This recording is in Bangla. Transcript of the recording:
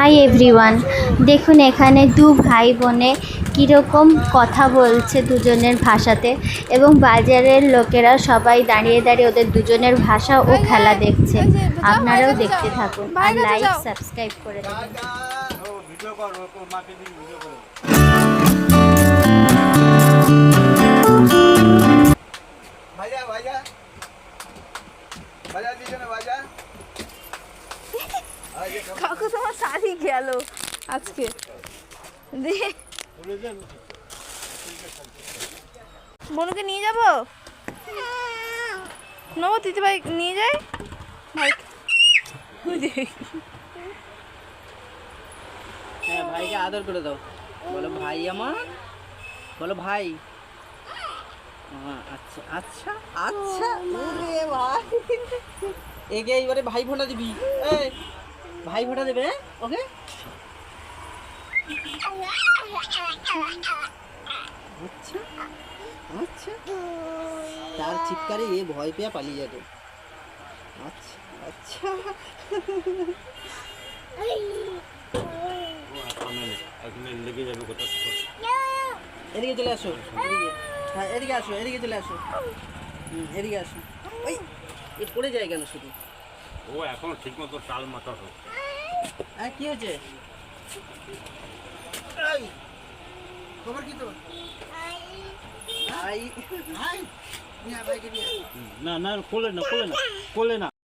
হাই এভরিওয়ান, দেখুন এখানে দু ভাই বোনে কীরকম কথা বলছে দুজনের ভাষাতে, এবং বাজারের লোকেরা সবাই দাঁড়িয়ে দাঁড়িয়ে ওদের দুজনের ভাষা ও খেলা দেখছে। আপনারাও দেখতে থাকুন আর লাইক সাবস্ক্রাইব করে দেবেন। কাকু তোমার শাড়ি গেল আজকে বনুকে নিয়ে যাবো, নেবো দিদি ভাই নিয়ে যাই ভাই। হ্যাঁ, ভাইকে আদর করে দাও, বলো ভাই আমার, বলো ভাই। আচ্ছা আচ্ছা আচ্ছা, ওরে ভাই, একে এইবারে ভাই ফোঁটা দিবি, এই ভাই ফোঁটা দেবে ওকে। আচ্ছা আচ্ছা, তার চিৎকারে এ ভয় পেয়ে পালিয়ে যাবে। আচ্ছা আচ্ছা, এদিকে চলে আসো, এদিকে, হ্যাঁ এদিকে আসো, এদিকে চলে আসো, এদিকে আসো। ওই এ পড়ে যায় কেন শুধু? ও এখন ঠিক মতো চাল মাথা হোক। হ্যাঁ কি হয়েছে? খবর কি তোর? ভাই ভাই, ভাইকে নিয়ে না না, কোলে না, কোলে না, কোলে না,